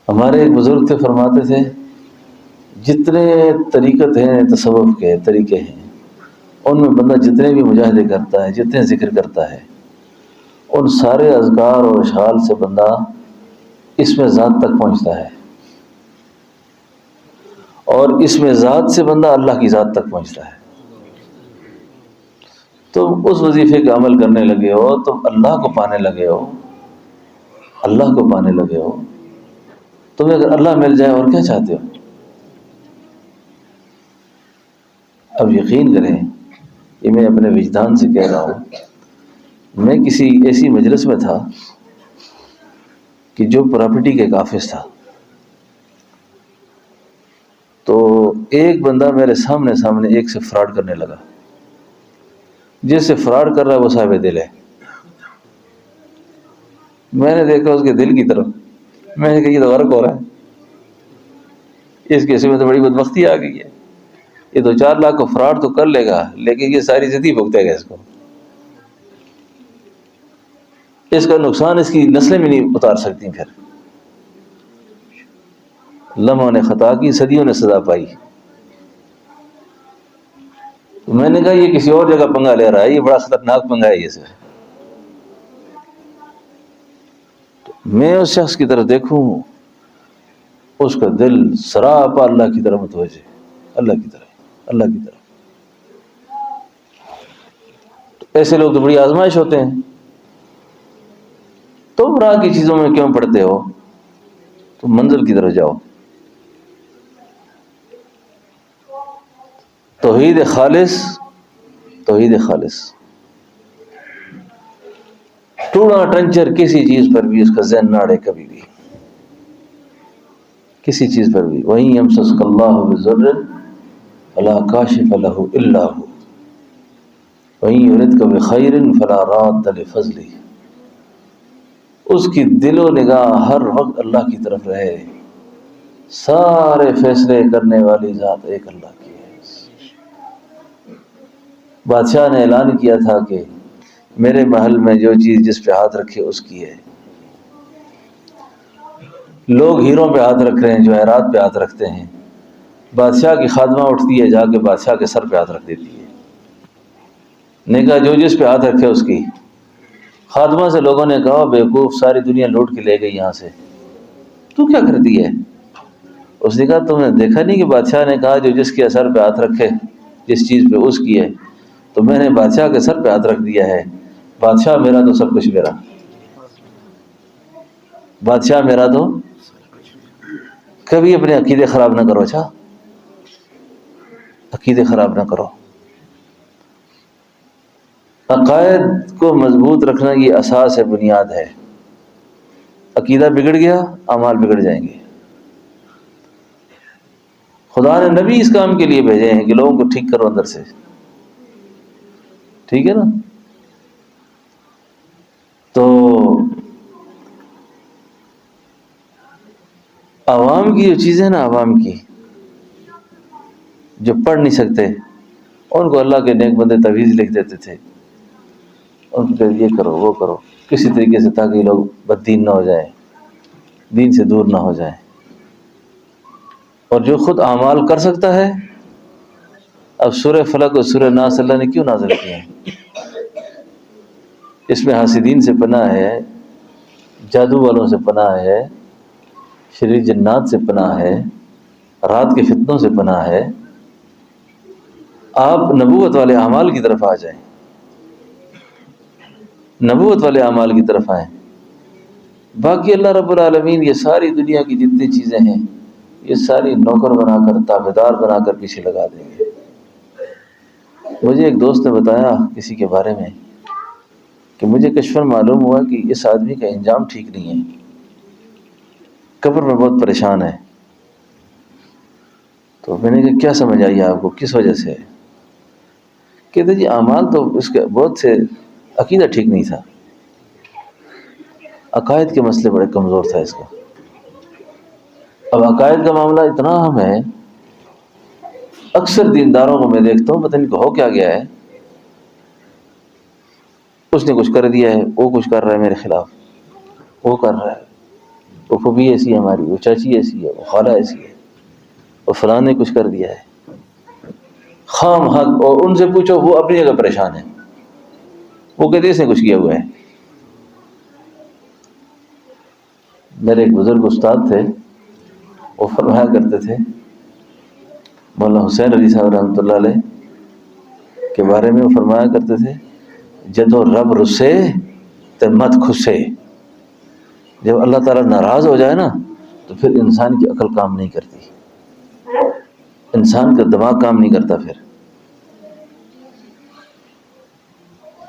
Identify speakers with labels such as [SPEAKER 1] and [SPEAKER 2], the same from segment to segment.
[SPEAKER 1] ہمارے ایک بزرگ تھے، فرماتے تھے جتنے طریقت ہیں، تصوف کے طریقے ہیں، ان میں بندہ جتنے بھی مجاہدے کرتا ہے، جتنے ذکر کرتا ہے، ان سارے اذکار اور اشعال سے بندہ اس میں ذات تک پہنچتا ہے، اور اس میں ذات سے بندہ اللہ کی ذات تک پہنچتا ہے۔ تم اس وظیفے کا عمل کرنے لگے ہو، تم اللہ کو پانے لگے ہو، اللہ کو پانے لگے ہو۔ تمہیں اگر اللہ مل جائے اور کیا چاہتے ہو؟ اب یقین کریں، یہ میں اپنے وجدان سے کہہ رہا ہوں، میں کسی ایسی مجلس میں تھا کہ جو پراپرٹی کے قافظ تھا، تو ایک بندہ میرے سامنے ایک سے فراڈ کرنے لگا۔ جس سے فراڈ کر رہا ہے وہ صاحب دل ہے۔ میں نے دیکھا اس کے دل کی طرف، میں نے کہا یہ تو غرق ہو رہا ہے، اس کیسے میں تو بڑی بدبختی آ گئی ہے، یہ 2-4 لاکھ کو فراڈ تو کر لے گا لیکن یہ ساری زندگی بھگتے گا، اس کا نقصان اس کی نسلیں بھی نہیں اتار سکتی۔ پھر لمحوں نے خطا کی، صدیوں نے سزا پائی۔ تو میں نے کہا یہ کسی اور جگہ پنگا لے رہا ہے، یہ بڑا خطرناک پنگا ہے یہ سے۔ میں اس شخص کی طرف دیکھوں، اس کا دل سراپا اللہ کی طرف متوجہ، اللہ کی طرف، اللہ کی طرف۔ تو ایسے لوگ تو بڑی آزمائش ہوتے ہیں۔ تم راہ کی چیزوں میں کیوں پڑتے ہو؟ تم منزل کی طرف جاؤ۔ توحید خالص، توحید خالص، ٹونا ٹنچر کسی چیز پر بھی اس کا ذہن نہ اڑے، کبھی بھی کسی چیز پر بھی۔ وَإِن يَمْسَسْكَ اللَّهُ بِضُرٍّ فَلَا كَاشِفَ لَهُ إِلَّا هُوَ وَإِن يُرِدْكَ بِخَيْرٍ فَلَا رَادَّ لِفَضْلِهِ۔ اس کی دل و نگاہ ہر وقت اللہ کی طرف رہے، سارے فیصلے کرنے والی ذات ایک اللہ کی ہے۔ بادشاہ نے اعلان کیا تھا کہ میرے محل میں جو چیز جس پہ ہاتھ رکھے اس کی ہے۔ لوگ ہیروں پہ ہاتھ رکھ رہے ہیں، جواہرات پہ ہاتھ رکھتے ہیں، بادشاہ کی خادمہ اٹھتی ہے، جا کے بادشاہ کے سر پہ ہاتھ رکھ دیتی ہے۔ نے کہا جو جس پہ ہاتھ رکھے اس کی۔ خادمہ سے لوگوں نے کہا بیوقوف، ساری دنیا لوٹ کے لے گئی یہاں سے، تو کیا کرتی ہے؟ اس نے کہا تم نے دیکھا نہیں کہ بادشاہ نے کہا جو جس کے سر پہ ہاتھ رکھے، جس چیز پہ اس کی ہے، تو میں نے بادشاہ کے سر پہ ہاتھ رکھ دیا ہے۔ بادشاہ میرا تو سب کچھ میرا، بادشاہ میرا تو۔ کبھی اپنے عقیدے خراب نہ کرو، اچھا عقیدے خراب نہ کرو۔ عقائد کو مضبوط رکھنا یہ اساس ہے، بنیاد ہے۔ عقیدہ بگڑ گیا، اعمال بگڑ جائیں گے۔ خدا نے نبی اس کام کے لیے بھیجے ہیں کہ لوگوں کو ٹھیک کرو اندر سے، ٹھیک ہے نا؟ تو عوام کی جو چیزیں ہیں نا، عوام کی جو پڑھ نہیں سکتے، ان کو اللہ کے نیک بندے تعویذ لکھ دیتے تھے، ان کو یہ کرو وہ کرو کسی طریقے سے، تاکہ لوگ بد دین نہ ہو جائیں، دین سے دور نہ ہو جائیں۔ اور جو خود اعمال کر سکتا ہے، اب سورہ فلق اور سورہ ناس اللہ نے کیوں نازل کی ہیں؟ اس میں حاسدین سے پناہ ہے، جادو والوں سے پناہ ہے، شریر جنات سے پناہ ہے، رات کے فتنوں سے پناہ ہے۔ آپ نبوت والے اعمال کی طرف آ جائیں، نبوت والے اعمال کی طرف آئیں۔ باقی اللہ رب العالمین یہ ساری دنیا کی جتنی چیزیں ہیں، یہ ساری نوکر بنا کر، تابعدار بنا کر پیچھے لگا دیں گے۔ مجھے ایک دوست نے بتایا کسی کے بارے میں کہ مجھے کشفاً معلوم ہوا کہ اس آدمی کا انجام ٹھیک نہیں ہے، قبر میں بہت پریشان ہے۔ تو میں نے کہا کیا سمجھ آئی آپ کو، کس وجہ سے؟ کہتے جی اعمال تو اس کے بہت سے، عقیدہ ٹھیک نہیں تھا، عقائد کے مسئلے بڑے کمزور تھا اس کا۔ اب عقائد کا معاملہ اتنا اہم ہے، اکثر دینداروں کو میں دیکھتا ہوں، پتہ نہیں ہو کیا گیا ہے، اس نے کچھ کر دیا ہے، وہ کچھ کر رہا ہے میرے خلاف، وہ کر رہا ہے، وہ پھوپھی ایسی ہے ہماری، وہ چاچی ایسی ہے، وہ خالہ ایسی ہے، وہ فلاں نے کچھ کر دیا ہے، خام حق۔ اور ان سے پوچھو وہ اپنی جگہ پریشان ہے، وہ کہتے اس نے کچھ کیا ہوا ہے۔ میرے ایک بزرگ استاد تھے، وہ فرمایا کرتے تھے، مولانا حسین علی صاحب رحمۃ اللہ علیہ کے بارے میں وہ فرمایا کرتے تھے، جدو رب رسے تو مت خسے۔ جب اللہ تعالیٰ ناراض ہو جائے نا تو پھر انسان کی عقل کام نہیں کرتی، انسان کا دماغ کام نہیں کرتا پھر۔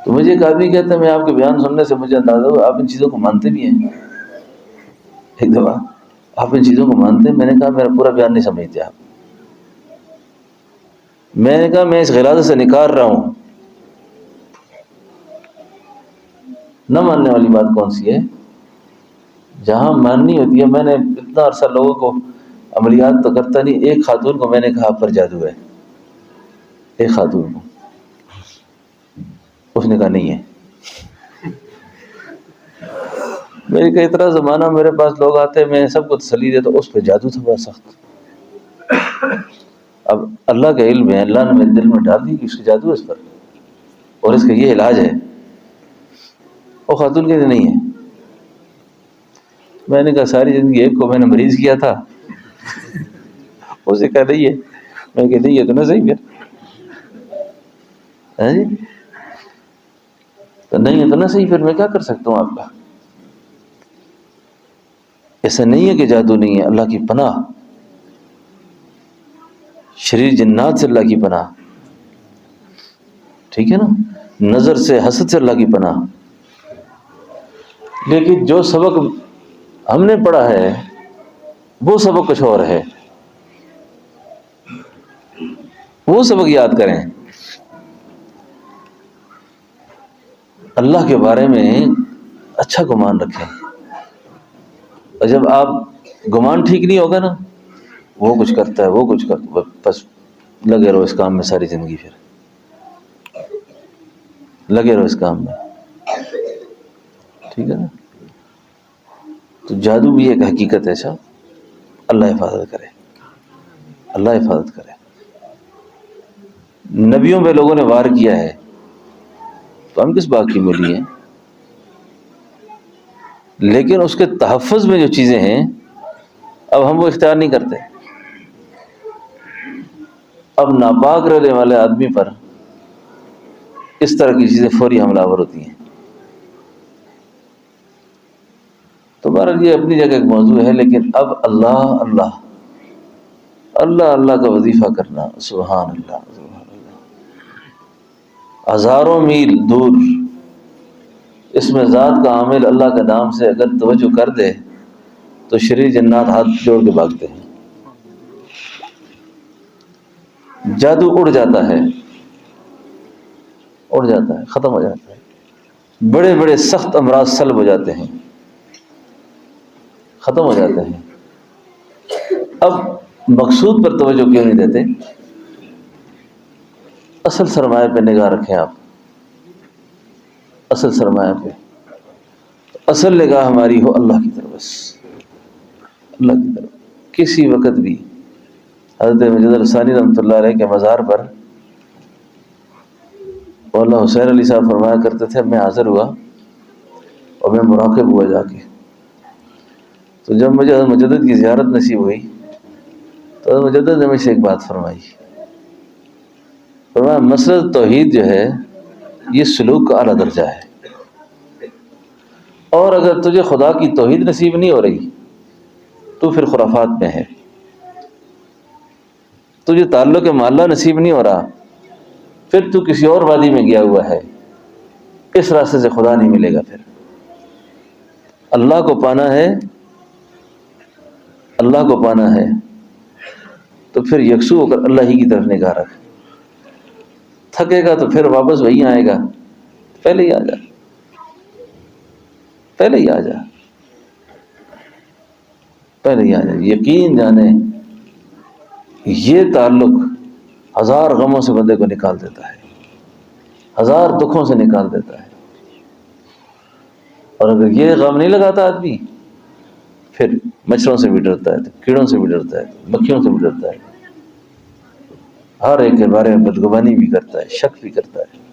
[SPEAKER 1] تو مجھے ایک آدمی کہتا ہے، میں آپ کے بیان سننے سے مجھے اندازہ ہوا آپ ان چیزوں کو مانتے بھی ہیں۔ ایک دفعہ آپ ان چیزوں کو مانتے ہیں؟ میں نے کہا میرا پورا بیان نہیں سمجھتے آپ۔ میں نے کہا میں اس غلاظت سے نکال رہا ہوں، نہ ماننے والی بات کون سی ہے؟ جہاں ماننی ہوتی ہے۔ میں نے اتنا عرصہ لوگوں کو عملیات تو کرتا نہیں، ایک خاتون کو میں نے کہا آپ پر جادو ہے، ایک خاتون کو، اس نے کہا نہیں ہے۔ میں نے کہا اتنا زمانہ میرے پاس لوگ آتے ہیں، میں سب کو تسلی دیتا، اس پہ جادو تھا بڑا سخت۔ اب اللہ کا علم ہے، اللہ نے میرے دل میں ڈال دی کہ اس کا جادو ہے اس پر، اور اس کا یہ علاج ہے۔ وہ خاتون کہتے نہیں ہے۔ میں نے کہا ساری زندگی ایک کو میں نے مریض کیا تھا، اسے کہا نہیں ہے۔ میں کہ نہیں ہے تو نہ صحیح پھر، جی تو نہیں ہے تو نہ صحیح پھر، میں کیا کر سکتا ہوں آپ کا؟ ایسا نہیں ہے کہ جادو نہیں ہے، اللہ کی پناہ، شریر جنات سے اللہ کی پناہ، ٹھیک ہے نا، نظر سے حسد سے اللہ کی پناہ۔ لیکن جو سبق ہم نے پڑھا ہے وہ سبق کچھ اور ہے، وہ سبق یاد کریں۔ اللہ کے بارے میں اچھا گمان رکھیں، اور جب آپ گمان ٹھیک نہیں ہوگا نا، وہ کچھ کرتا ہے وہ کچھ کرتا ہے، بس لگے رہو اس کام میں ساری زندگی، پھر لگے رہو اس کام میں، ٹھیک ہے نا۔ تو جادو بھی ایک حقیقت ہے صاحب، اللہ حفاظت کرے، اللہ حفاظت کرے۔ نبیوں پہ لوگوں نے وار کیا ہے تو ہم کس بات کی ملی ہیں؟ لیکن اس کے تحفظ میں جو چیزیں ہیں اب ہم وہ اختیار نہیں کرتے۔ اب ناپاک رہنے والے آدمی پر اس طرح کی چیزیں فوری حملہ آور ہوتی ہیں۔ تو بہرحال یہ اپنی جگہ ایک موضوع ہے، لیکن اب اللہ اللہ اللہ اللہ کا وظیفہ کرنا، سبحان اللہ سبحان اللہ، ہزاروں میل دور اس میں ذات کا عامل اللہ کے نام سے اگر توجہ کر دے تو شریر جنات ہاتھ جوڑ کے بھاگتے ہیں، جادو اڑ جاتا ہے، اڑ جاتا ہے، ختم ہو جاتا ہے، بڑے بڑے سخت امراض سلب ہو جاتے ہیں، ختم ہو جاتے ہیں۔ اب مقصود پر توجہ کیوں نہیں دیتے؟ اصل سرمایہ پہ نگاہ رکھیں آپ، اصل سرمایہ پہ، اصل نگاہ ہماری ہو اللہ کی طرف، بس اللہ کی طرف۔ کسی وقت بھی حضرت مجد الثانی رحمۃ اللہ علیہ کے مزار پر مولانا حسین علی صاحب فرمایا کرتے تھے، میں حاضر ہوا اور میں مراقب ہوا جا کے، تو جب مجھے حضرت مجدد کی زیارت نصیب ہوئی تو حضرت مجدد نے مجھ سے ایک بات فرمائی، فرمایا مسئلہ توحید جو ہے یہ سلوک کا اعلیٰ درجہ ہے، اور اگر تجھے خدا کی توحید نصیب نہیں ہو رہی تو پھر خرافات میں ہے، تجھے تعلق معلّہ نصیب نہیں ہو رہا پھر تو کسی اور وادی میں گیا ہوا ہے، اس راستے سے خدا نہیں ملے گا۔ پھر اللہ کو پانا ہے، اللہ کو پانا ہے تو پھر یکسو ہو کر اللہ ہی کی طرف نگاہ رکھ، تھکے گا تو پھر واپس وہی آئے گا، پہلے ہی آ جا، پہلے ہی آ جا، پہلے ہی آ جا۔ یقین جانے یہ تعلق ہزار غموں سے بندے کو نکال دیتا ہے، ہزار دکھوں سے نکال دیتا ہے، اور اگر یہ غم نہیں لگاتا آدمی پھر مچھروں سے بھی ڈرتا ہے، تو کیڑوں سے بھی ڈرتا ہے، تو مکھیوں سے بھی ڈرتا ہے، ہر ایک کے بارے میں بدگمانی بھی کرتا ہے، شک بھی کرتا ہے۔